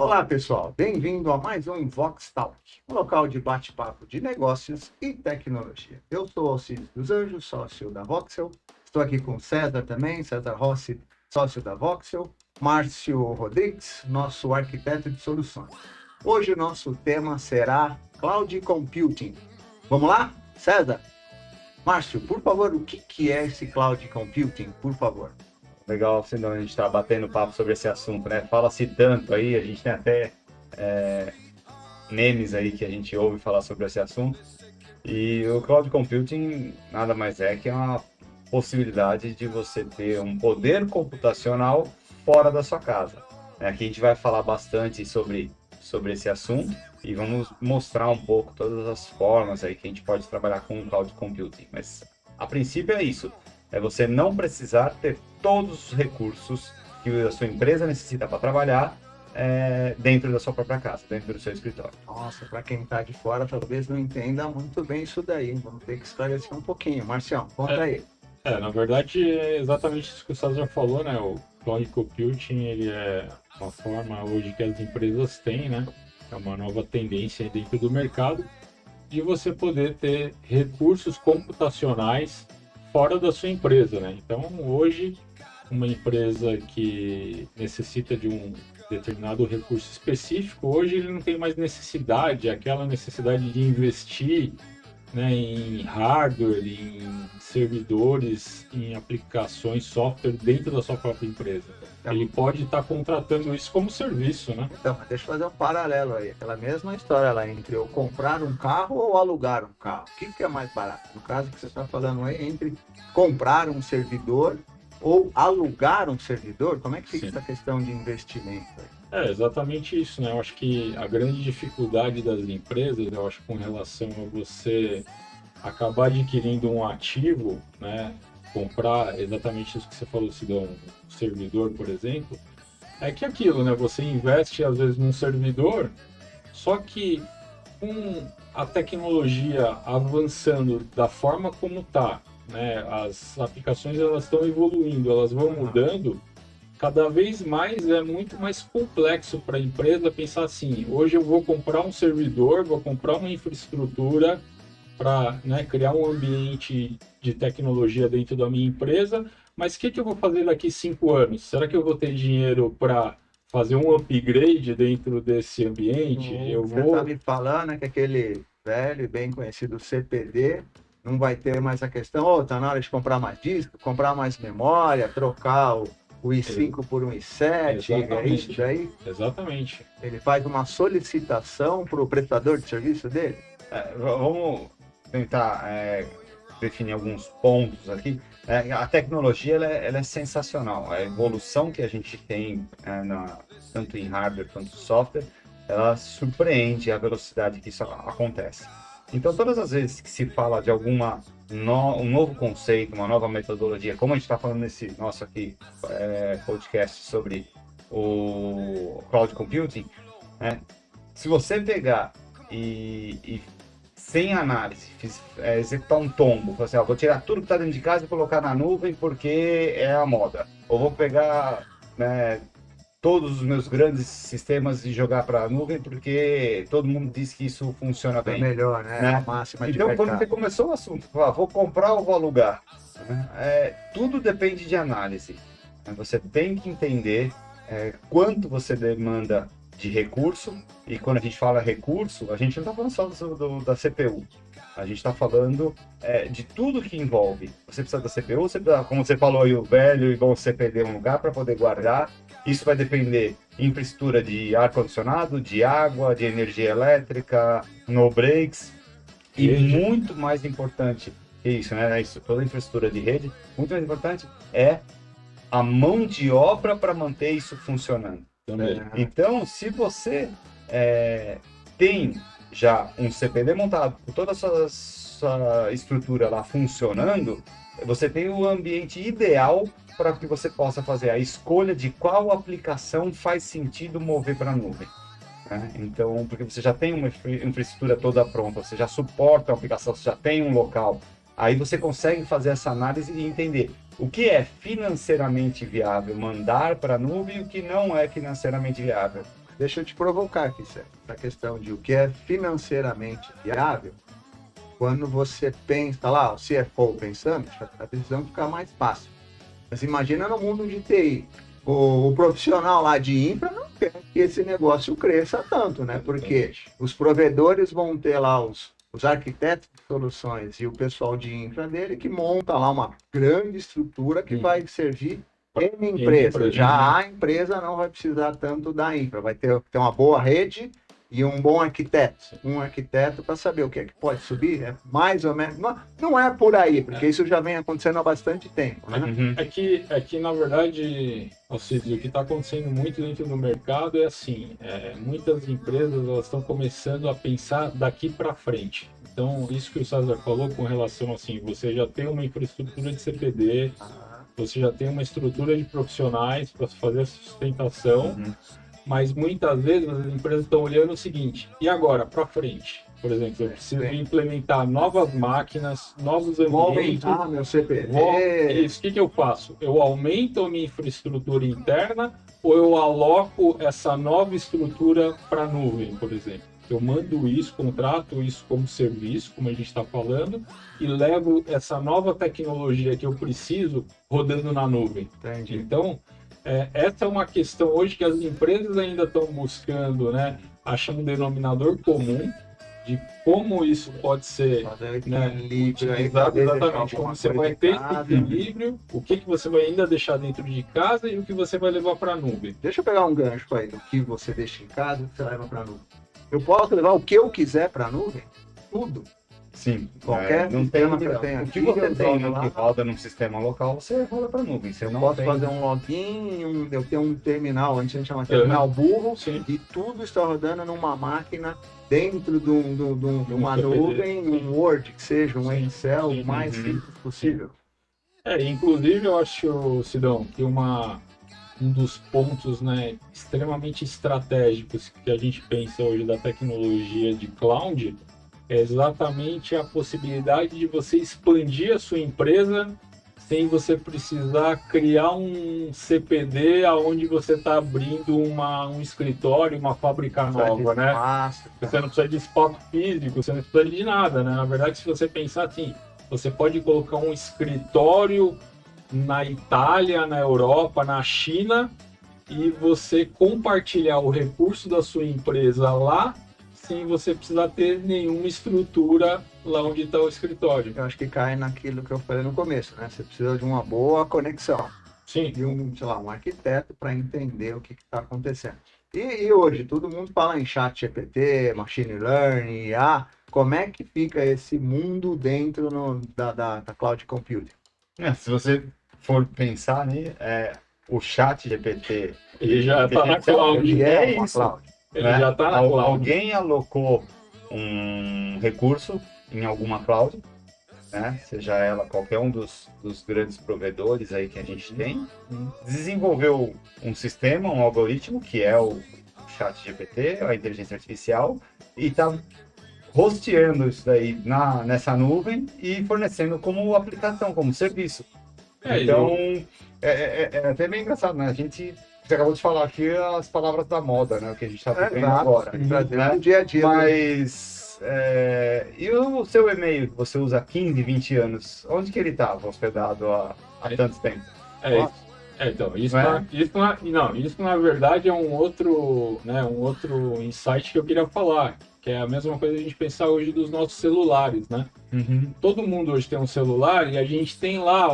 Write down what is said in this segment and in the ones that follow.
Olá, pessoal. Bem-vindo a mais um Invox Talk, um local de bate-papo de negócios e tecnologia. Eu sou Alcides dos Anjos, sócio da Voxel. Estou aqui com César também, César Rossi, sócio da Voxel. Márcio Rodrigues, nosso arquiteto de soluções. Hoje o nosso tema será Cloud Computing. Vamos lá? César? Márcio, por favor, o que é esse Cloud Computing, por favor? Legal, senão a gente está batendo papo sobre esse assunto, né? Fala-se tanto aí, a gente tem até memes aí que a gente ouve falar sobre esse assunto. E o Cloud Computing nada mais é que uma possibilidade de você ter um poder computacional fora da sua casa. Aqui a gente vai falar bastante sobre esse assunto e vamos mostrar um pouco todas as formas aí que a gente pode trabalhar com o Cloud Computing. Mas a princípio é isso. É você não precisar ter todos os recursos que a sua empresa necessita para trabalhar dentro da sua própria casa, dentro do seu escritório. Nossa, para quem está de fora, talvez não entenda muito bem isso daí. Vamos ter que esclarecer um pouquinho. Marcião, conta aí. Na verdade, é exatamente isso que o César falou, né? O Cloud Computing, ele é uma forma hoje que as empresas têm, né? É uma nova tendência dentro do mercado de você poder ter recursos computacionais fora da sua empresa, né? Então, hoje, uma empresa que necessita de um determinado recurso específico, hoje ele não tem mais aquela necessidade de investir, né, em hardware, em servidores, em aplicações, software dentro da sua própria empresa. Ele pode estar contratando isso como serviço, né? Então, mas deixa eu fazer um paralelo aí. Aquela mesma história lá entre eu comprar um carro ou alugar um carro. O que é mais barato? No caso que você está falando aí, entre comprar um servidor ou alugar um servidor, como é que fica essa questão de investimento aí? É exatamente isso, né? Eu acho que a grande dificuldade das empresas, eu acho, com relação a você acabar adquirindo um ativo, né? Comprar exatamente isso que você falou, se dá um servidor, por exemplo, é que aquilo, né? Você investe às vezes num servidor, só que com a tecnologia avançando da forma como está, né? As aplicações elas estão evoluindo, elas vão mudando. Cada vez mais é muito mais complexo para a empresa pensar assim: hoje eu vou comprar um servidor, vou comprar uma infraestrutura para, né, criar um ambiente de tecnologia dentro da minha empresa, mas o que eu vou fazer daqui 5 anos? Será que eu vou ter dinheiro para fazer um upgrade dentro desse ambiente? Você está me falando que aquele velho e bem conhecido CPD não vai ter mais a questão, está na hora de comprar mais disco, comprar mais memória, trocar o i5 por um i7, é isso daí? Exatamente. Ele faz uma solicitação para o prestador de serviço dele? Vamos tentar definir alguns pontos aqui. A tecnologia ela é sensacional. A evolução que a gente tem tanto em hardware quanto em software, ela surpreende a velocidade que isso acontece. Então, todas as vezes que se fala de um novo conceito, uma nova metodologia, como a gente está falando nesse nosso aqui podcast sobre o Cloud Computing, né? Se você pegar e sem análise, executar um tombo, falar assim, vou tirar tudo que está dentro de casa e colocar na nuvem porque é a moda. Ou vou pegar, né, todos os meus grandes sistemas e jogar para a nuvem porque todo mundo diz que isso funciona bem. É melhor, né? A máxima de Então, quando mercado. você começou o assunto, vou comprar ou vou alugar, né? Tudo depende de análise. Você tem que entender quanto você demanda de recurso, e quando a gente fala recurso, a gente não está falando só da CPU. A gente está falando de tudo que envolve. Você precisa da CPU, você precisa, como você falou aí, o velho e bom CPD, um lugar para poder guardar. Isso vai depender de infraestrutura de ar-condicionado, de água, de energia elétrica, no breaks. E muito mais importante que isso, né? Isso, toda a infraestrutura de rede, muito mais importante é a mão de obra para manter isso funcionando. Então, se você tem já um CPD montado, com toda a sua estrutura lá funcionando, você tem o ambiente ideal para que você possa fazer a escolha de qual aplicação faz sentido mover para a nuvem. Né? Então, porque você já tem uma infraestrutura toda pronta, você já suporta a aplicação, você já tem um local, aí você consegue fazer essa análise e entender o que é financeiramente viável mandar para a nuvem e o que não é financeiramente viável. deixa eu te provocar aqui, Sérgio. Essa questão de o que é financeiramente viável, quando você pensa lá, o CFO pensando, a decisão fica mais fácil. Mas imagina no mundo de TI. O profissional lá de infra não quer que esse negócio cresça tanto, né? Porque os provedores vão ter lá os arquitetos de soluções e o pessoal de infra dele que monta lá uma grande estrutura que vai servir em empresa. Já a empresa não vai precisar tanto da infra, vai ter uma boa rede e um bom arquiteto. Um arquiteto para saber o que é que pode subir, é mais ou menos. Não é por aí, porque isso já vem acontecendo há bastante tempo, né? É que na verdade, Alcides, o que está acontecendo muito dentro do mercado é assim, muitas empresas elas estão começando a pensar daqui para frente. Então, isso que o César falou com relação assim, você já tem uma infraestrutura de CPD, você já tem uma estrutura de profissionais para fazer a sustentação, mas muitas vezes as empresas estão olhando o seguinte, e agora, para frente? Por exemplo, eu preciso implementar novas máquinas, novos ambientes. Vou aumentar meu CPD. Isso, o que eu faço? Eu aumento a minha infraestrutura interna ou eu aloco essa nova estrutura para a nuvem, por exemplo? Eu mando isso, contrato isso como serviço, como a gente está falando, e levo essa nova tecnologia que eu preciso rodando na nuvem. Entendi. Então, essa é uma questão hoje que as empresas ainda estão buscando, né, achar um denominador comum de como isso pode ser, né, exatamente como você vai ter equilíbrio, o que você vai ainda deixar dentro de casa e o que você vai levar para a nuvem. Deixa eu pegar um gancho aí do que você deixa em casa e o que você leva para a nuvem. Eu posso levar o que eu quiser para a nuvem? Tudo. Sim. Qualquer não tem sistema que eu tenha o que aqui, você eu tem tenho lá. que roda num sistema local, você roda para nuvem. Você não Posso tem... fazer um login, eu tenho um terminal, antes a gente chama terminal burro, Sim. e tudo está rodando numa máquina dentro de uma CPD. nuvem, um Word, que seja, um Excel, Sim. o mais simples possível. Inclusive eu acho, Sidão, que um dos pontos, né, extremamente estratégicos que a gente pensa hoje da tecnologia de cloud é exatamente a possibilidade de você expandir a sua empresa sem você precisar criar um CPD aonde você está abrindo um escritório, uma fábrica nova, né? Você não precisa de espaço físico, você não precisa de nada, né? Na verdade, se você pensar assim, você pode colocar um escritório na Itália, na Europa, na China, e você compartilhar o recurso da sua empresa lá, sem você precisar ter nenhuma estrutura lá onde está o escritório. Eu acho que cai naquilo que eu falei no começo, né? Você precisa de uma boa conexão. Sim. E um arquiteto para entender o que está acontecendo. E hoje, todo mundo fala em chat GPT, machine learning, IA. Como é que fica esse mundo dentro da cloud computing? Se você for pensar, né, o chat GPT... Ele já está na cloud. Isso. Cloud. Ele já está na cloud. Alguém alocou um recurso em alguma cloud, né? Seja ela qualquer um dos grandes provedores aí que a gente tem, desenvolveu um sistema, um algoritmo, que é o chat GPT, a inteligência artificial, e está hosteando isso daí nessa nuvem e fornecendo como aplicação, como serviço. Então, é até bem engraçado, né? Você acabou de falar aqui as palavras da moda, né? O que a gente está vivendo agora. No dia a dia. Mas, e o seu e-mail que você usa há 15, 20 anos, onde que ele estava hospedado há tanto tempo? Então, isso na verdade é um outro insight que eu queria falar, que é a mesma coisa a gente pensar hoje dos nossos celulares, né? Todo mundo hoje tem um celular e a gente tem lá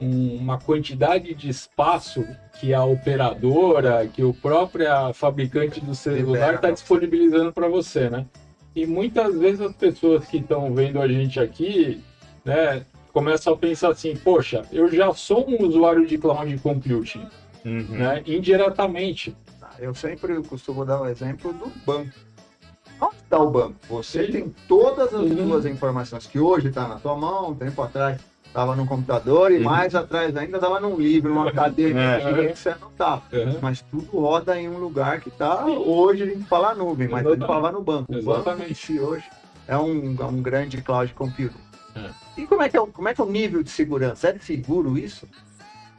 uma quantidade de espaço que a operadora, que o próprio fabricante do celular está disponibilizando para você, né? E muitas vezes as pessoas que estão vendo a gente aqui, né, começam a pensar assim, poxa, eu já sou um usuário de cloud computing, né, indiretamente. Eu sempre costumo dar o exemplo do banco. Onde está o banco? Você tem todas as suas informações que hoje está na tua mão, um tempo atrás estava no computador e mais atrás ainda estava num livro, numa cadeira que você anotava. Mas tudo roda em um lugar que está, hoje a gente fala nuvem, mas a gente falava no banco. O banco em si hoje é um grande cloud computing. E como é que é o nível de segurança? É seguro isso?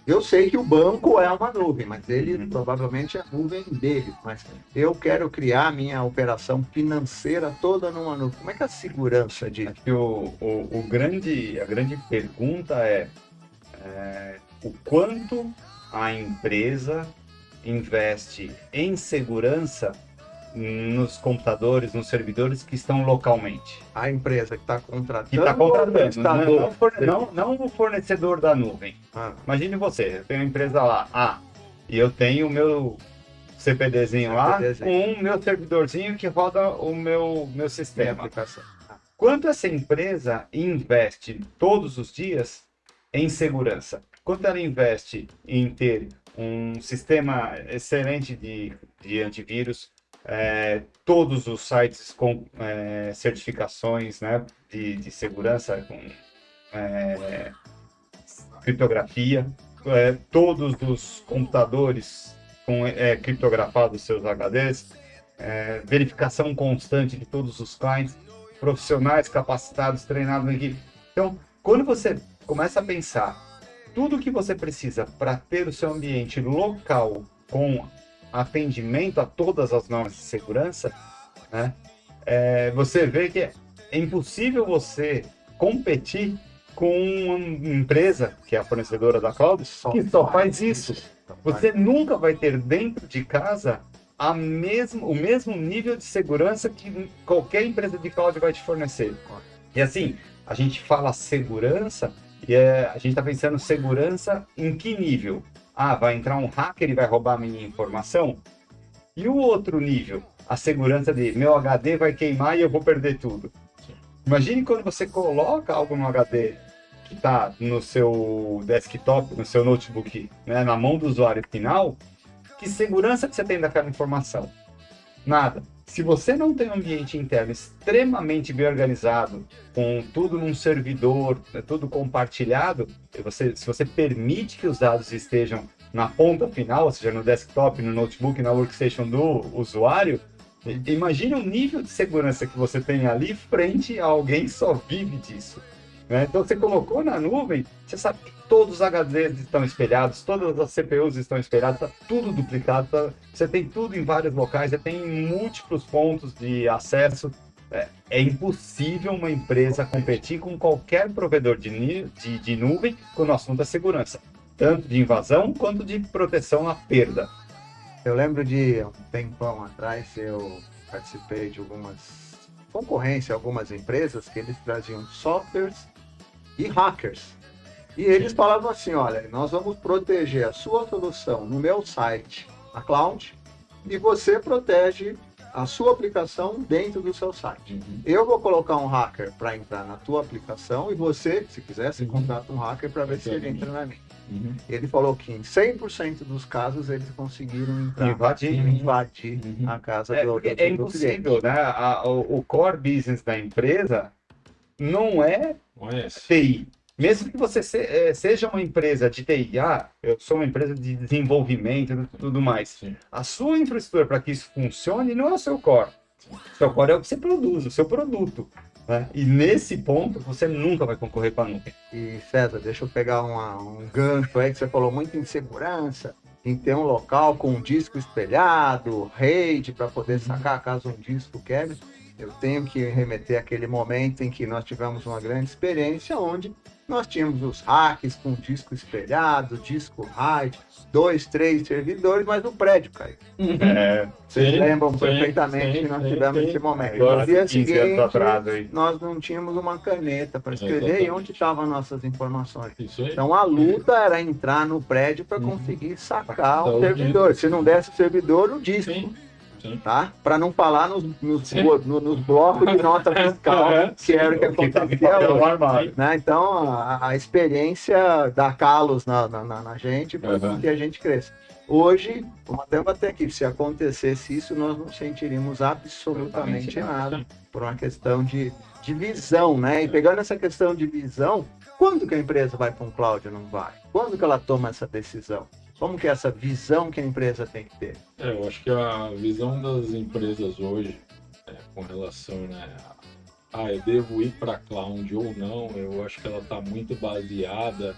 Eu sei que o banco é uma nuvem, mas ele Uhum. provavelmente é a nuvem dele. Mas eu quero criar minha operação financeira toda numa nuvem. Como é que é a segurança disso? Acho que a grande pergunta é o quanto a empresa investe em segurança nos computadores, nos servidores que estão localmente. A empresa que está Que contratando, está contratando, ou o prestador? não o fornecedor da nuvem. Ah, Imagine você, eu tenho uma empresa lá, e eu tenho o meu CPDzinho lá, CPDzinho. com o meu servidorzinho que roda o meu minha sistema. aplicação. Quanto essa empresa investe todos os dias em segurança? Quanto ela investe em ter um sistema excelente de antivírus, todos os sites com certificações, né, de segurança, com criptografia, todos os computadores com criptografados seus HDs, verificação constante de todos os clientes, profissionais capacitados, treinados na equipe. Então, quando você começa a pensar tudo o que você precisa para ter o seu ambiente local com atendimento a todas as normas de segurança, né, você vê que é impossível você competir com uma empresa, que é a fornecedora da cloud, que só faz isso. Você nunca vai ter dentro de casa o mesmo nível de segurança que qualquer empresa de cloud vai te fornecer. E assim, a gente fala segurança e a gente está pensando segurança em que nível? Vai entrar um hacker e vai roubar minha informação? E o outro nível? A segurança de meu HD vai queimar e eu vou perder tudo. Imagine quando você coloca algo no HD que está no seu desktop, no seu notebook, né, na mão do usuário final, que segurança que você tem daquela informação? Nada. Se você não tem um ambiente interno extremamente bem organizado, com tudo num servidor, tudo compartilhado, se você permite que os dados estejam na ponta final, ou seja, no desktop, no notebook, na workstation do usuário, imagine o nível de segurança que você tem ali frente a alguém que só vive disso. Né? Então, você colocou na nuvem, você sabe que todos os HDs estão espelhados, todas as CPUs estão espelhadas, está tudo duplicado, você tem tudo em vários locais, você tem múltiplos pontos de acesso. É impossível uma empresa competir com qualquer provedor de nuvem quando o assunto é segurança, tanto de invasão quanto de proteção à perda. Eu lembro de um tempão atrás, eu participei de algumas empresas que eles traziam softwares e hackers. E eles falavam assim, olha, nós vamos proteger a sua solução no meu site, na cloud, e você protege a sua aplicação dentro do seu site. Eu vou colocar um hacker para entrar na tua aplicação e você, se quiser, você contrata um hacker para ver se ele entra na minha. Ele falou que em 100% dos casos eles conseguiram entrar, invadir a casa do porque cliente. é impossível, né? O core business da empresa não é TI. Mesmo que você seja uma empresa de TI, eu sou uma empresa de desenvolvimento e tudo mais. Sim. A sua infraestrutura para que isso funcione não é o seu core. O seu core é o que você produz, o seu produto. Né? E nesse ponto, você nunca vai concorrer com a nuvem. E César, deixa eu pegar um gancho aí que você falou muito em segurança, em ter um local com um disco espelhado, RAID para poder sacar caso um disco quebre. Eu tenho que remeter àquele momento em que nós tivemos uma grande experiência onde nós tínhamos os hacks com disco espelhado, disco RAID, 2, 3 servidores, mas o prédio caiu. Vocês lembram perfeitamente que nós tivemos esse momento. No dia seguinte, nós não tínhamos uma caneta para escrever onde estavam nossas informações. Então a luta era entrar no prédio para conseguir sacar o servidor. Se não desse o servidor, o disco. Tá? Para não falar nos blocos de nota fiscal, que era o que acontecia hoje, né? Então, a experiência dá calos na gente para que a gente cresça. Hoje, até bater aqui, se acontecesse isso, nós não sentiríamos absolutamente nada, por uma questão de visão, né? E pegando essa questão de visão, quando que a empresa vai para um cloud ou não vai? Quando que ela toma essa decisão? Como que é essa visão que a empresa tem que ter? Eu acho que a visão das empresas hoje, com relação, né, eu devo ir para cloud ou não, eu acho que ela está muito baseada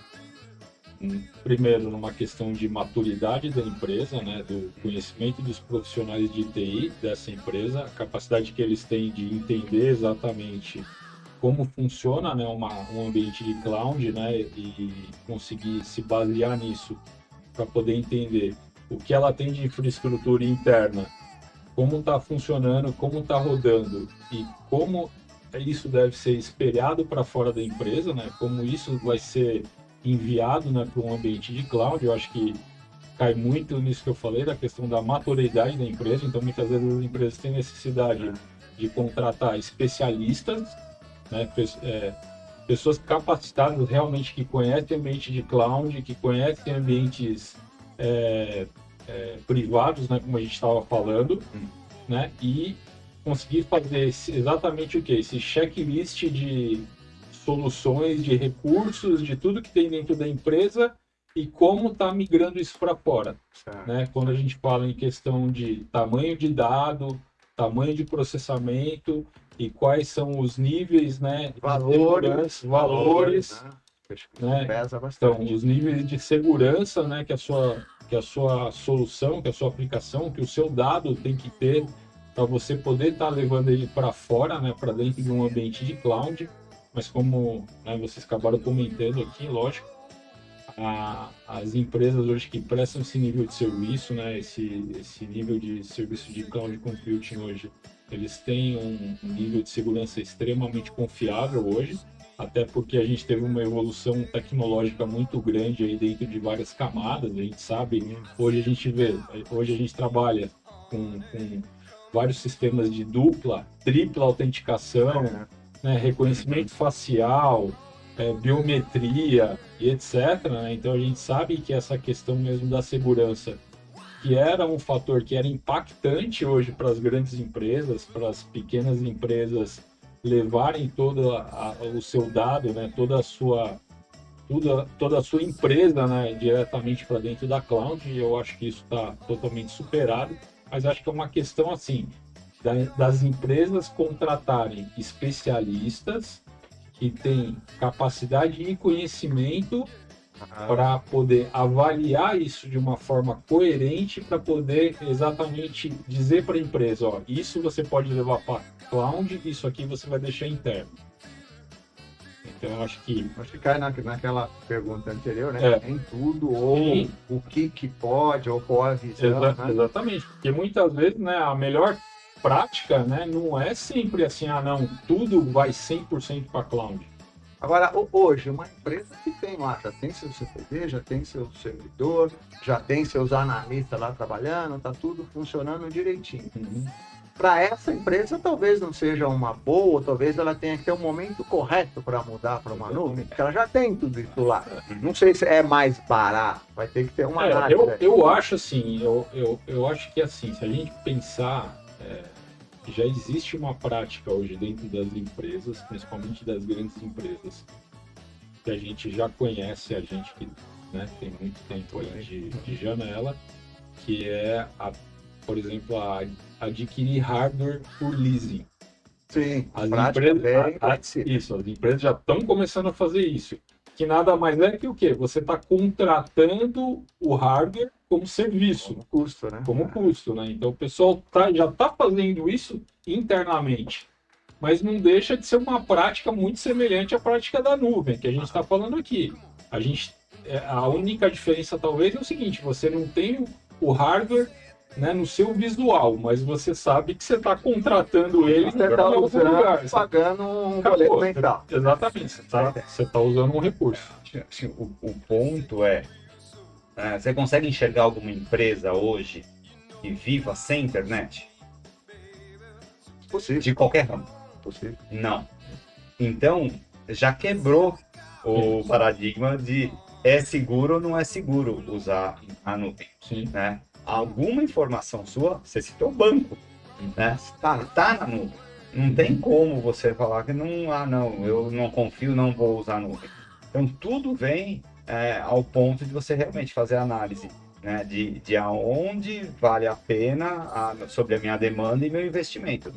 primeiro, numa questão de maturidade da empresa, né, do conhecimento dos profissionais de TI dessa empresa, a capacidade que eles têm de entender exatamente como funciona, né, um ambiente de cloud, né, e conseguir se basear nisso para poder entender o que ela tem de infraestrutura interna, como está funcionando, como está rodando e como isso deve ser espelhado para fora da empresa, né, como isso vai ser enviado, né, para um ambiente de cloud. Eu acho que cai muito nisso que eu falei, da questão da maturidade da empresa. Então, muitas vezes as empresas têm necessidade de contratar especialistas, né, pessoas capacitadas realmente que conhecem ambiente de cloud, que conhecem ambientes privados, né, como a gente estava falando, né, e conseguir fazer exatamente o que? Esse checklist de soluções, de recursos, de tudo que tem dentro da empresa e como está migrando isso para fora, né? Quando a gente fala em questão de tamanho de dado, tamanho de processamento e quais são os níveis, né, valores, né? Pesa bastante. Então, os níveis de segurança, né, que a sua solução, que a sua aplicação, que o seu dado tem que ter para você poder estar levando ele para fora, né, para dentro de um ambiente de cloud. Mas como, né, vocês acabaram comentando aqui, lógico, as empresas hoje que prestam esse nível de serviço, né, esse nível de serviço de cloud computing hoje, eles têm um nível de segurança extremamente confiável hoje, até porque a gente teve uma evolução tecnológica muito grande aí dentro de várias camadas. A gente sabe, hoje a gente trabalha com vários sistemas de dupla, tripla autenticação, né, reconhecimento facial, biometria e etc, né? Então a gente sabe que essa questão mesmo da segurança, que era um fator que era impactante hoje para as grandes empresas, para as pequenas empresas levarem todo o seu dado, né, toda a sua empresa, né, diretamente para dentro da cloud. E eu acho que isso está totalmente superado, mas acho que é uma questão assim das empresas contratarem especialistas que têm capacidade e conhecimento para poder avaliar isso de uma forma coerente, para poder exatamente dizer para a empresa, ó, isso você pode levar para cloud, isso aqui você vai deixar interno. Então eu acho que cai naquela pergunta anterior, né? Em tudo, ou Sim. o que pode, ou qual a visão, né? Exatamente, porque muitas vezes, né, a melhor prática, né, não é sempre assim, não, tudo vai 100% para cloud. Agora, hoje, uma empresa que tem lá, já tem seu CPD, já tem seu servidor, já tem seus analistas lá trabalhando, tá tudo funcionando direitinho. Para essa empresa, talvez não seja uma boa, talvez ela tenha que ter um momento correto para mudar para uma nuvem, porque ela já tem tudo isso lá. Não sei se é mais barato, vai ter que ter uma análise. Eu acho assim, eu acho que assim, se a gente pensar, já existe uma prática hoje dentro das empresas, principalmente das grandes empresas, que a gente já conhece, a gente que, né, tem muito tempo aí de janela, que é, por exemplo, adquirir hardware por leasing. Sim, as empresas já estão começando a fazer isso. Que nada mais é que o quê? Você está contratando o hardware como serviço. Como custo, né? Como custo, né? Então o pessoal já está fazendo isso internamente. Mas não deixa de ser uma prática muito semelhante à prática da nuvem, que a gente está falando aqui. A única diferença talvez é o seguinte, você não tem o hardware, né, no seu visual, mas você sabe que você está contratando ele em algum lugar, pagando um boleto mensal. Exatamente, você está usando um recurso. Assim, o ponto você consegue enxergar alguma empresa hoje que viva sem internet? Possível. De qualquer ramo? Possível. Não. Então, já quebrou o paradigma de é seguro ou não é seguro usar a nuvem. Sim. Né? Alguma informação sua, você citou o banco, né? Tá na nuvem. Não tem como você falar que não, eu não confio, não vou usar a nuvem. Então tudo vem ao ponto de você realmente fazer a análise, né? De aonde vale a pena sobre a minha demanda e meu investimento.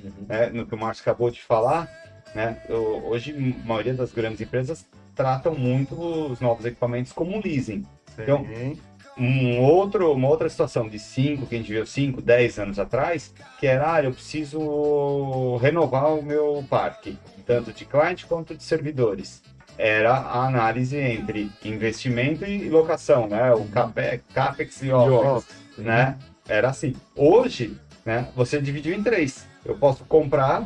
No que o Márcio acabou de falar, né? Hoje a maioria das grandes empresas tratam muito os novos equipamentos como leasing. Então, Sim. uma outra situação de 5, que a gente viu 5, 10 anos atrás, que era, eu preciso renovar o meu parque, tanto de cliente quanto de servidores. Era a análise entre investimento e locação, né? O CAPEX e OPEX, né? Era assim. Hoje, né, você dividiu em 3. Eu posso comprar,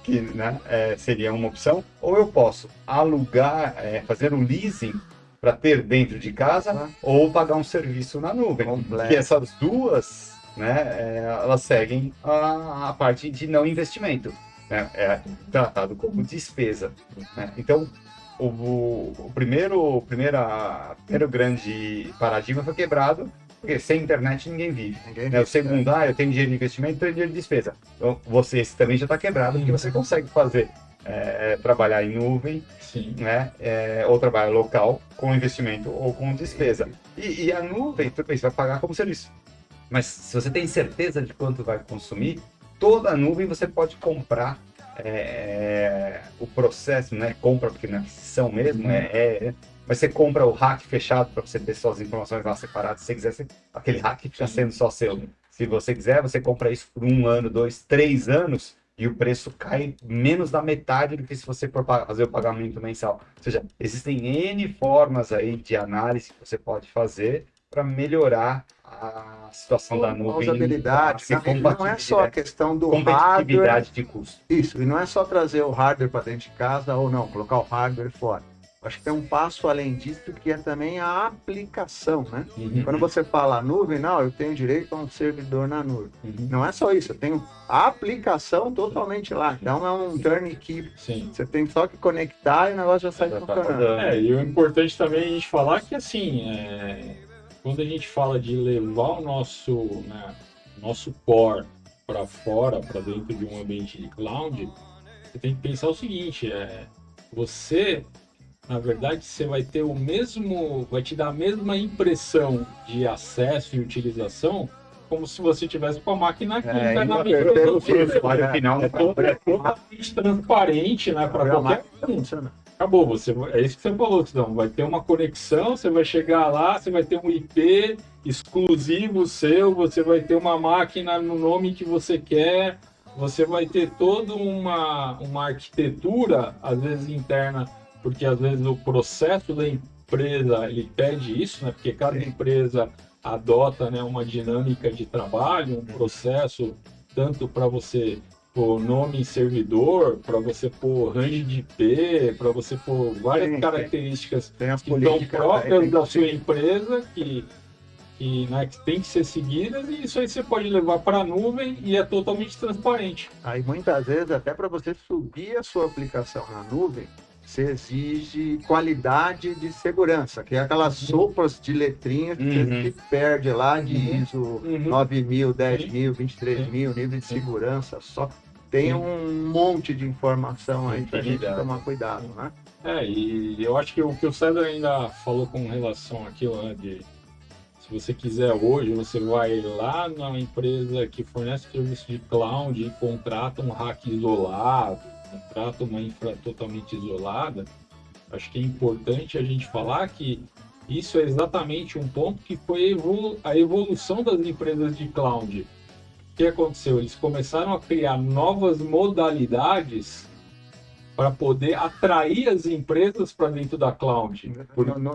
que, né, seria uma opção, ou eu posso alugar, fazer um leasing para ter dentro de casa, ou pagar um serviço na nuvem. Completo. Que essas duas, né, elas seguem a parte de não investimento, né? É tratado como despesa, né? Então, o primeiro grande paradigma foi quebrado, porque sem internet ninguém vive. Né? O segundo, eu tenho dinheiro de investimento, tenho dinheiro de despesa. Então, esse também já está quebrado, porque você consegue fazer trabalhar em nuvem, Sim. né? Ou trabalhar local com investimento ou com despesa. E a nuvem, tudo bem, você vai pagar como serviço. Mas se você tem certeza de quanto vai consumir, toda a nuvem você pode comprar o processo, né? Compra, porque na aquisição mesmo, mas você compra o rack fechado para você ter suas informações lá separadas. Se você quiser, aquele rack fica sendo só seu. Se você quiser, você compra isso por 1 ano, 2, 3 anos e o preço cai menos da metade do que se você for fazer o pagamento mensal. Ou seja, existem N formas aí de análise que você pode fazer para melhorar a situação da nuvem. A usabilidade, não é só a questão do competitividade hardware. de custo. Isso, e não é só trazer o hardware para dentro de casa ou não, colocar o hardware fora. Acho que tem um passo além disso, que é também a aplicação, né? Quando você fala nuvem, não, eu tenho direito a um servidor na nuvem. Não é só isso, eu tenho a aplicação totalmente lá. Então é um turnkey. Sim. Você tem só que conectar e o negócio já sai funcionando. E o importante também a gente falar que, assim, quando a gente fala de levar o nosso core para fora, para dentro de um ambiente de cloud, você tem que pensar o seguinte, você, na verdade, você vai ter vai te dar a mesma impressão de acesso e utilização como se você tivesse com a máquina aqui internamente. O final É totalmente transparente, né, para qualquer um. Acabou, é isso que você falou, Sidão. Vai ter uma conexão, você vai chegar lá, você vai ter um IP exclusivo seu, você vai ter uma máquina no nome que você quer, você vai ter toda uma arquitetura, às vezes interna, porque às vezes o processo da empresa ele pede isso, né? Porque cada empresa adota, né, uma dinâmica de trabalho, um processo tanto para você pôr nome em servidor, para você pôr range de IP, para você pôr várias características que são próprias da sua empresa que tem que ser seguidas, e isso aí você pode levar para a nuvem e é totalmente transparente. Aí muitas vezes, até para você subir a sua aplicação na nuvem, você exige qualidade de segurança, que é aquelas sopas de letrinhas que você se perde lá de ISO 9.000, 10.000, 23.000, nível de segurança, só tem um monte de informação aí para a gente tomar cuidado, né? E eu acho que o que o César ainda falou com relação àquilo, né, de se você quiser hoje, você vai lá na empresa que fornece serviço de cloud e contrata um rack isolado, contrata uma infra totalmente isolada. Acho que é importante a gente falar que isso é exatamente um ponto que foi a evolução das empresas de cloud. O que aconteceu? Eles começaram a criar novas modalidades para poder atrair as empresas para dentro da cloud.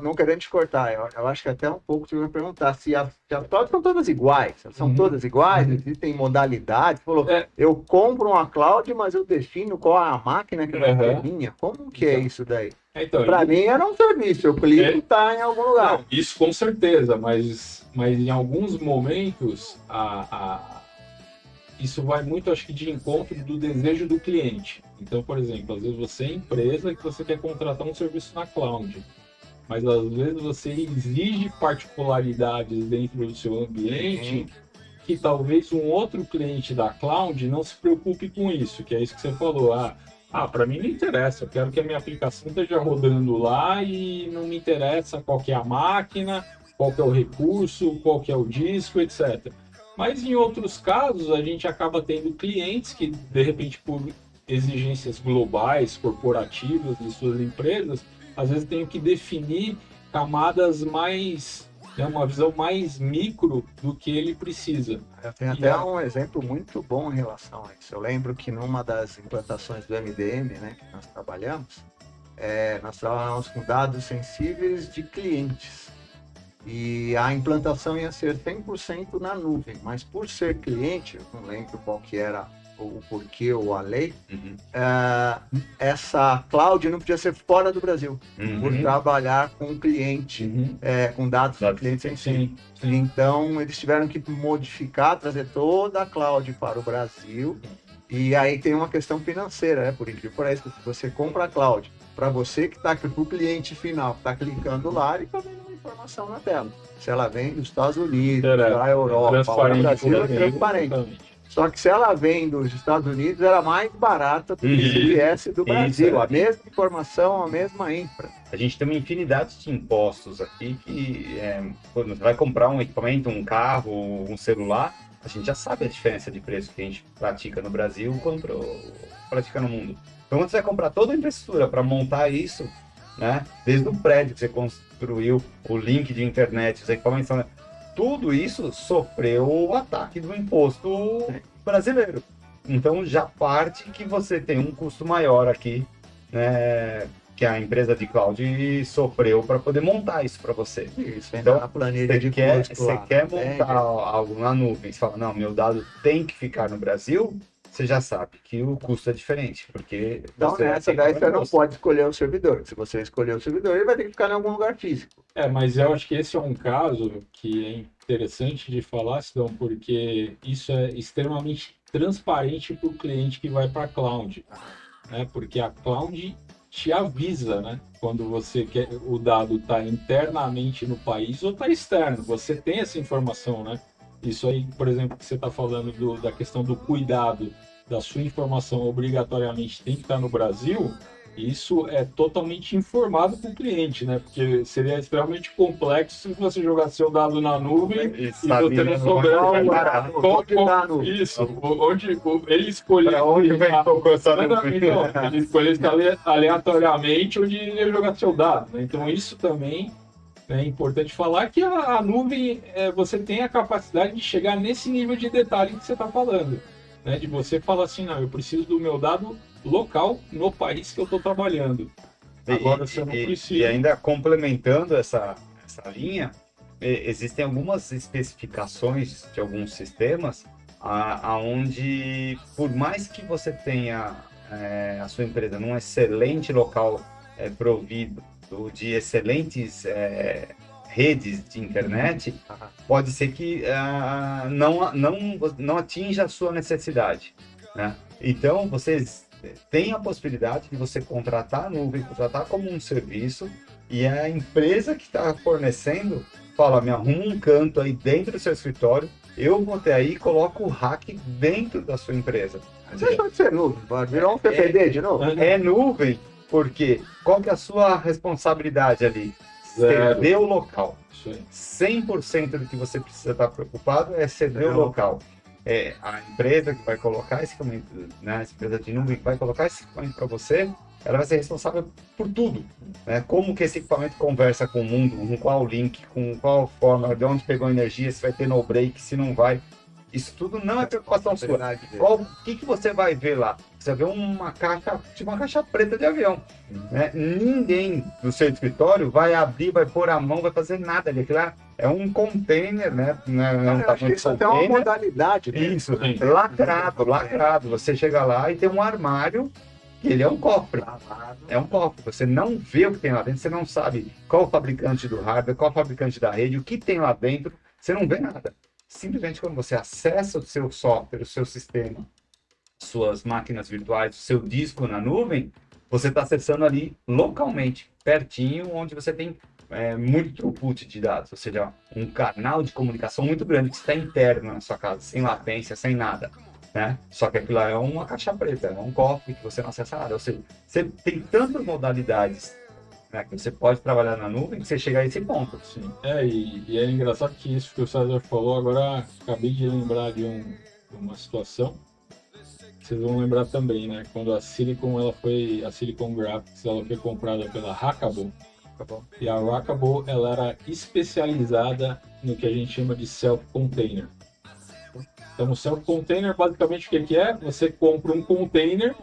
Não querendo te cortar, eu acho que até um pouco você vai perguntar se as clouds são todas iguais. São todas iguais, existem modalidades. Falou, eu compro uma cloud, mas eu defino qual é a máquina que vai ser minha. Como que é isso daí? Então, para mim era um serviço, eu clico e está em algum lugar. Não, isso com certeza, mas em alguns momentos isso vai muito, acho que, de encontro do desejo do cliente. Então, por exemplo, às vezes você é empresa que você quer contratar um serviço na cloud, mas às vezes você exige particularidades dentro do seu ambiente que talvez um outro cliente da cloud não se preocupe com isso, que é isso que você falou. Para mim não interessa, eu quero que a minha aplicação esteja rodando lá e não me interessa qual que é a máquina, qual que é o recurso, qual que é o disco, etc. Mas em outros casos, a gente acaba tendo clientes que, de repente, por exigências globais, corporativas de suas empresas, às vezes tenho que definir camadas mais, né, uma visão mais micro do que ele precisa. Eu tenho até um exemplo muito bom em relação a isso. Eu lembro que numa das implantações do MDM, né, que nós trabalhamos, nós trabalhamos com dados sensíveis de clientes. E a implantação ia ser 100% na nuvem, mas por ser cliente, eu não lembro qual que era o porquê ou a lei, essa cloud não podia ser fora do Brasil, por trabalhar com o cliente, com dados do cliente sensíveis. Então, eles tiveram que modificar, trazer toda a cloud para o Brasil. E aí tem uma questão financeira, né? Por incrível que pareça, se você compra a cloud, para você que está aqui, para o cliente final, que está clicando lá, ele está vendo uma informação na tela. Se ela vem dos Estados Unidos, da Europa, ou do Brasil, é transparente. Só que se ela vem dos Estados Unidos, era mais barata do que se viesse do Brasil. A mesma informação, a mesma infra. A gente tem uma infinidade de impostos aqui que, quando você vai comprar um equipamento, um carro, um celular, a gente já sabe a diferença de preço que a gente pratica no Brasil quanto pratica no mundo. Então, quando você vai comprar toda a infraestrutura para montar isso, né, desde o prédio que você construiu, o link de internet, os equipamentos, tudo isso sofreu o ataque do imposto brasileiro. Então, já parte que você tem um custo maior aqui, né, que a empresa de cloud sofreu para poder montar isso para você. Isso, então, a planilha de você quer montar algo na nuvem, você fala, não, meu dado tem que ficar no Brasil, você já sabe que o custo é diferente, porque... Então, nessa daí você não pode escolher o servidor. Se você escolher o servidor, ele vai ter que ficar em algum lugar físico. Mas eu acho que esse é um caso que é interessante de falar, Sidão, porque isso é extremamente transparente para o cliente que vai para a cloud, né? Porque a cloud te avisa, né? Quando você quer, o dado está internamente no país ou está externo. Você tem essa informação, né? Isso aí, por exemplo, que você está falando da questão do cuidado da sua informação obrigatoriamente tem que estar no Brasil, isso é totalmente informado para o cliente, né? Porque seria extremamente complexo se você jogasse seu dado na nuvem e você não souber onde ele escolher. Onde vem essa nuvem? Então, ele escolher aleatoriamente onde ele ia jogar seu dado, né? Então, isso também é importante falar que a nuvem, você tem a capacidade de chegar nesse nível de detalhe que você está falando, né? De você falar assim, não, eu preciso do meu dado local no país que eu estou trabalhando. Agora você não precisa. E ainda complementando essa linha, existem algumas especificações de alguns sistemas aonde, por mais que você tenha a sua empresa num excelente local provido de excelentes redes de internet, pode ser que não atinja a sua necessidade, né? Então, vocês têm a possibilidade de você contratar a nuvem, contratar como um serviço, e a empresa que está fornecendo fala, me arruma um canto aí dentro do seu escritório, eu vou até aí e coloco o hack dentro da sua empresa. Deixa de ser nuvem, virou um PPD de novo. É nuvem, porque qual que é a sua responsabilidade ali? Ceder o local. 100% do que você precisa estar preocupado é ceder o local. A empresa que vai colocar esse equipamento, né, a empresa de nuvem que vai colocar esse equipamento para você, ela vai ser responsável por tudo, né? Como que esse equipamento conversa com o mundo, com qual link, com qual forma, de onde pegou a energia, se vai ter no break, se não vai. Isso tudo não é preocupação sua. O que você vai ver lá? Você vai ver uma caixa, tipo uma caixa preta de avião. Né? Ninguém do seu escritório vai abrir, vai pôr a mão, vai fazer nada ali. Aquilo lá é um container, né? Isso até é uma modalidade. Isso, lacrado. Você chega lá e tem um armário, que ele é um cofre. É um cofre. Você não vê o que tem lá dentro, você não sabe qual o fabricante do hardware, qual o fabricante da rede, o que tem lá dentro, você não vê nada. Simplesmente quando você acessa o seu software, o seu sistema, suas máquinas virtuais, o seu disco na nuvem, você está acessando ali localmente, pertinho, onde você tem muito throughput de dados, ou seja, um canal de comunicação muito grande que está interno na sua casa, sem latência, sem nada. Né? Só que aquilo lá é uma caixa preta, é um cofre que você não acessa nada. Ou seja, você tem tantas modalidades, né, que você pode trabalhar na nuvem, que você chega a esse ponto. Sim. E é engraçado que isso que o César falou, agora acabei de lembrar de uma situação vocês vão lembrar também, né? Quando a Silicon Graphics, ela foi comprada pela Hackable. Tá bom. E a Hackable, ela era especializada no que a gente chama de self-container. Então, o self-container, basicamente, o que é? Você compra um container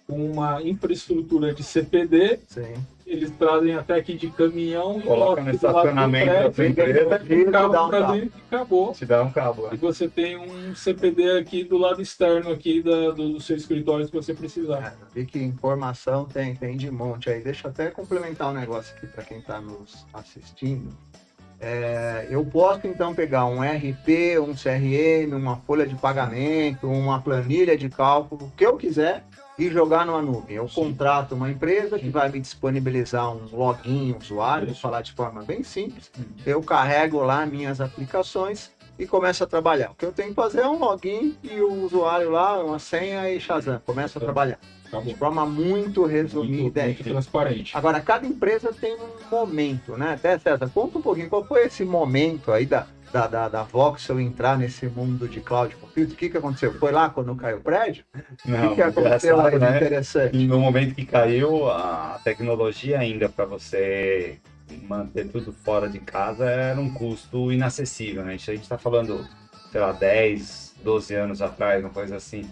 com uma infraestrutura de CPD, Sim. eles trazem até aqui de caminhão, Coloca no estacionamento da sua empresa, um cabo pra dentro e acabou. te dá um cabo. E você tem um CPD aqui do lado externo aqui do seu escritório se você precisar. Vi que informação tem de monte aí. Deixa eu até complementar um negócio aqui para quem está nos assistindo. Eu posso então pegar um RP, um CRM, uma folha de pagamento, uma planilha de cálculo, o que eu quiser, e jogar numa nuvem. Eu contrato uma empresa que vai me disponibilizar um login usuário, vou falar de forma bem simples. Eu carrego lá minhas aplicações e começo a trabalhar. O que eu tenho que fazer é um login e o usuário lá, uma senha e Shazam, começa a trabalhar. Acabou. De forma muito resumida. Muito transparente. Agora, cada empresa tem um momento, né? Até, César, conta um pouquinho, qual foi esse momento aí da Voxel entrar nesse mundo de cloud computing? O que aconteceu? Foi lá quando caiu o prédio? Não, O que aconteceu aí de né? interessante? No momento que caiu, a tecnologia ainda para você manter tudo fora de casa era um custo inacessível, né? A gente está falando, sei lá, 10, 12 anos atrás, uma coisa assim,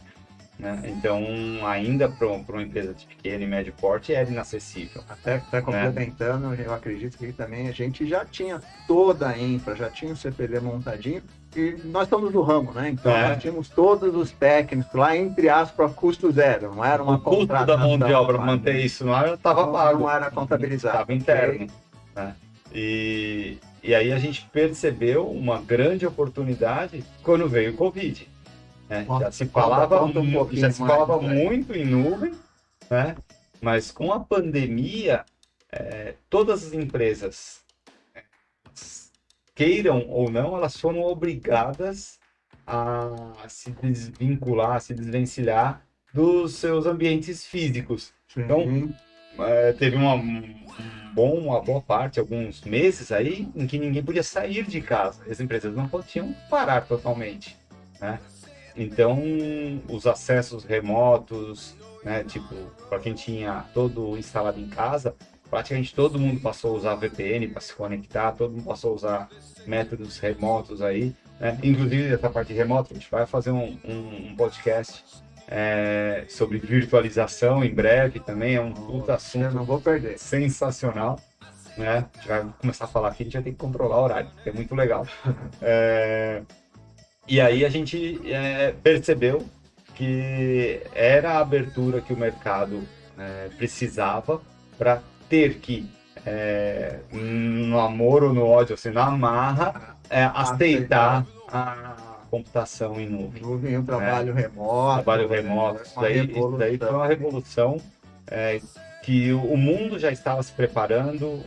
né? Então, ainda para uma empresa de pequeno e médio porte era inacessível. Até complementando, eu acredito que também a gente já tinha toda a infra, já tinha o CPD montadinho, e nós estamos no ramo, né? Então, nós tínhamos todos os técnicos lá, entre aspas, custo zero, não era uma O custo da mão de obra para manter isso no ar estava pago. Não era contabilizado. Estava interno. Né? E aí a gente percebeu uma grande oportunidade quando veio o Covid. Né? Nossa, já se falava mais, muito em nuvem, né? Mas com a pandemia, todas as empresas, queiram ou não, elas foram obrigadas a se desvincular, a se desvencilhar dos seus ambientes físicos. Sim. Então, teve uma boa parte, alguns meses aí, em que ninguém podia sair de casa. As empresas não podiam parar totalmente, né? Então, os acessos remotos, né, tipo, para quem tinha todo instalado em casa, praticamente todo mundo passou a usar VPN para se conectar, todo mundo passou a usar métodos remotos aí, né? Inclusive, essa parte remota, a gente vai fazer um podcast sobre virtualização em breve também, é um puta assunto. Eu não vou perder. Sensacional, né? A gente vai começar a falar aqui, a gente vai ter que controlar o horário, que é muito legal. E aí a gente percebeu que era a abertura que o mercado precisava para ter que, no amor ou no ódio, assim, na amarra, aceitar a computação em nuvem. Nuvem, um trabalho remoto. Trabalho remoto. Isso daí foi uma revolução que o mundo já estava se preparando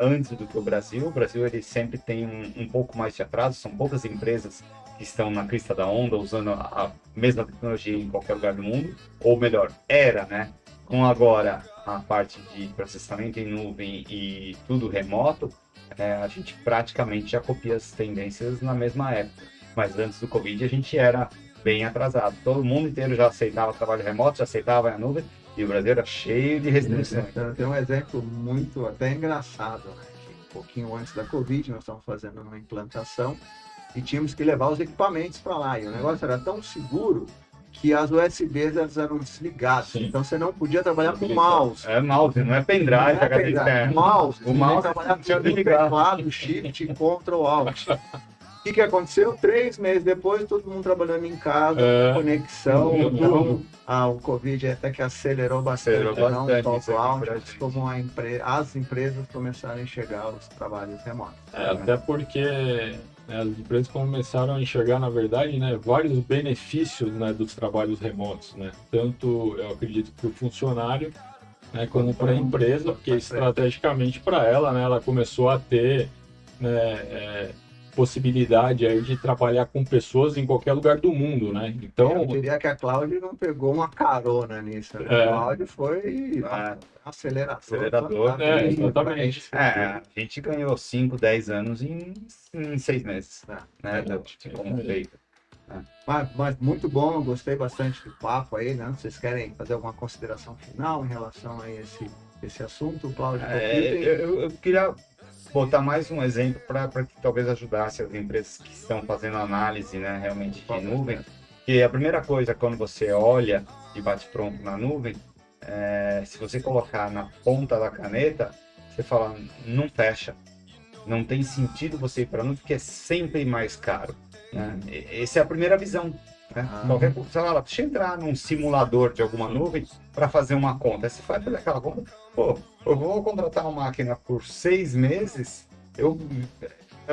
antes do que o Brasil. O Brasil ele sempre tem um pouco mais de atraso, são poucas empresas que estão na crista da onda, usando a mesma tecnologia em qualquer lugar do mundo, ou melhor, era, né? Com agora a parte de processamento em nuvem e tudo remoto, a gente praticamente já copia as tendências na mesma época. Mas antes do Covid a gente era bem atrasado. Todo mundo inteiro já aceitava trabalho remoto, já aceitava a nuvem, e o Brasil era cheio de restrições. Então, tem um exemplo muito até engraçado, né? Um pouquinho antes da Covid, nós estávamos fazendo uma implantação e tínhamos que levar os equipamentos para lá. E o negócio era tão seguro que as USBs elas eram desligadas. Sim. Então você não podia trabalhar com mouse. É mouse, não é pendrive. Não é pendrive, mouse. O mouse trabalhar tinha com que ligar. teclado, shift, Ctrl, Alt. O que aconteceu? 3 meses depois, todo mundo trabalhando em casa, conexão, tudo. O Covid até que acelerou bastante, não só o cloud, como as empresas começaram a enxergar os trabalhos remotos. Até porque as empresas começaram a enxergar, na verdade, né, vários benefícios, né, dos trabalhos remotos, né? Tanto, eu acredito, para o funcionário, né, como para a empresa, porque estrategicamente para ela, né, ela começou a ter, né, possibilidade aí de trabalhar com pessoas em qualquer lugar do mundo, né? Então, eu diria que a Cloud não pegou uma carona nisso, né? A Cloud foi acelerador. Exatamente. A gente ganhou 5, 10 anos em 6 meses, né? Mas muito bom, gostei bastante do papo aí, né? Vocês querem fazer alguma consideração final em relação a esse assunto, Cláudio? Eu queria botar mais um exemplo para que talvez ajudasse as empresas que estão fazendo análise, né, realmente de nuvem. Que a primeira coisa, quando você olha e bate pronto na nuvem, se você colocar na ponta da caneta, você fala, não fecha. Não tem sentido você ir para a nuvem, porque é sempre mais caro. Né? Essa é a primeira visão. Né? Qualquer coisa, sei lá, deixa eu entrar num simulador de alguma nuvem para fazer uma conta. Aí você vai fazer aquela conta, pô, eu vou contratar uma máquina por 6 meses, é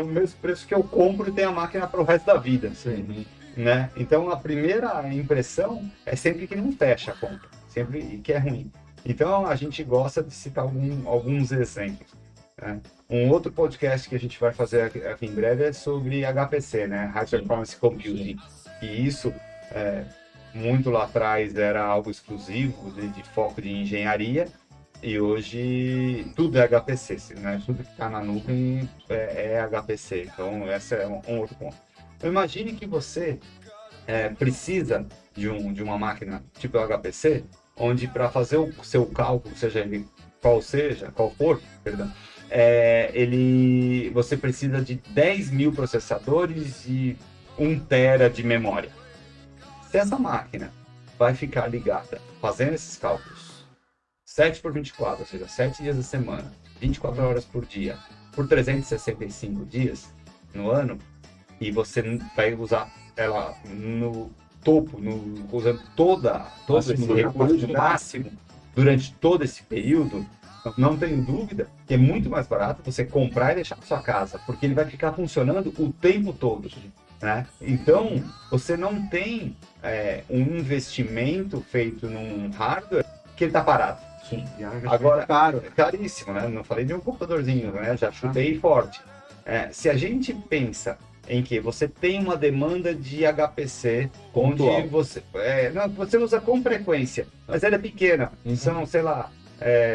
o mesmo preço que eu compro e tenho a máquina para o resto da vida. Sim. Né? Então, a primeira impressão é sempre que não fecha a conta, sempre que é ruim. Então, a gente gosta de citar alguns exemplos. Né? Um outro podcast que a gente vai fazer aqui em breve é sobre HPC, né? High Performance Computing. E isso, muito lá atrás, era algo exclusivo de foco de engenharia, e hoje tudo é HPC, né? Tudo que está na nuvem é HPC. Então, esse é um outro ponto. Então, imagine que você precisa de uma máquina tipo HPC, onde para fazer o seu cálculo, seja ele qual for, perdão, você precisa de 10 mil processadores e 1 tera de memória. Se essa máquina vai ficar ligada fazendo esses cálculos 7 por 24, ou seja, 7 dias da semana, 24 horas por dia, por 365 dias no ano, e você vai usar ela no topo, usando todo esse recurso máximo durante todo esse período, não tenho dúvida que é muito mais barato você comprar e deixar na sua casa, porque ele vai ficar funcionando o tempo todo. Né? Então, você não tem um investimento feito num hardware que ele está parado. Sim. Agora, é caríssimo, né? Não falei de um computadorzinho, né? Já chutei forte. Se a gente pensa em que você tem uma demanda de HPC, onde você usa com frequência, mas ela é pequena, são, sei lá,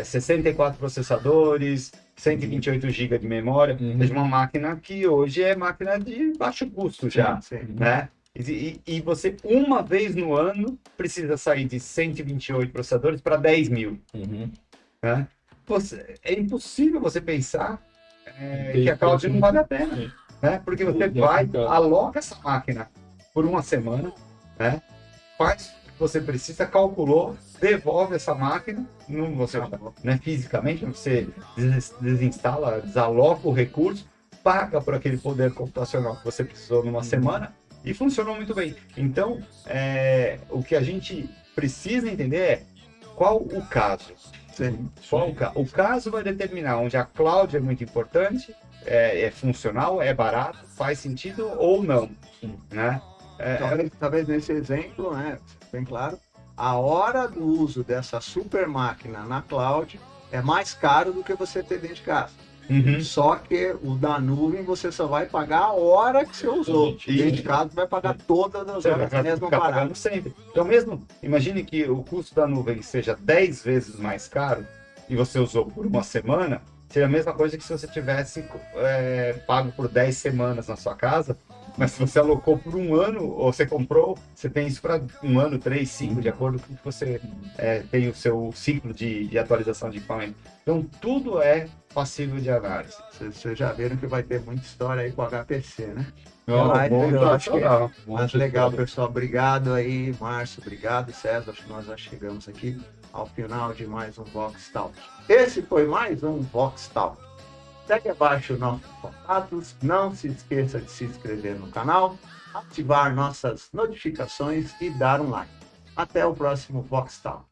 64 processadores, 128 GB de memória, de uma máquina que hoje é máquina de baixo custo já, né? E você, uma vez no ano, precisa sair de 128 processadores para 10 mil. Né? É impossível você pensar que a cloud não vale a pena. Né? Porque você aloca essa máquina por uma semana, né? Faz o que você precisa, calculou, devolve essa máquina, né, fisicamente, você desinstala, desaloca o recurso, paga por aquele poder computacional que você precisou numa semana e funcionou muito bem. Então, o que a gente precisa entender é qual o caso. O caso vai determinar onde a cloud é muito importante, é funcional, é barato, faz sentido ou não. Né? Talvez nesse exemplo, né, bem claro, a hora do uso dessa super máquina na cloud é mais caro do que você ter dentro de casa. Só que o da nuvem você só vai pagar a hora que você usou. Dentro de casa vai pagar todas as horas mesmo parado. Sempre. Então mesmo, imagine que o custo da nuvem seja 10 vezes mais caro e você usou por uma semana, seria a mesma coisa que se você tivesse pago por 10 semanas na sua casa, mas se você alocou por um ano, ou você comprou, você tem isso para 1 ano, 3, 5, de acordo com o que você tem o seu ciclo de atualização de equipamento. Então, tudo é passível de análise. Vocês já viram que vai ter muita história aí com o HPC, né? Eu acho que é legal, pessoal. Obrigado aí, Márcio. Obrigado, César. Acho que nós já chegamos aqui ao final de mais um Vox Talk. Esse foi mais um Vox Talk. Segue abaixo nossos contatos, não se esqueça de se inscrever no canal, ativar nossas notificações e dar um like. Até o próximo Vox Talk.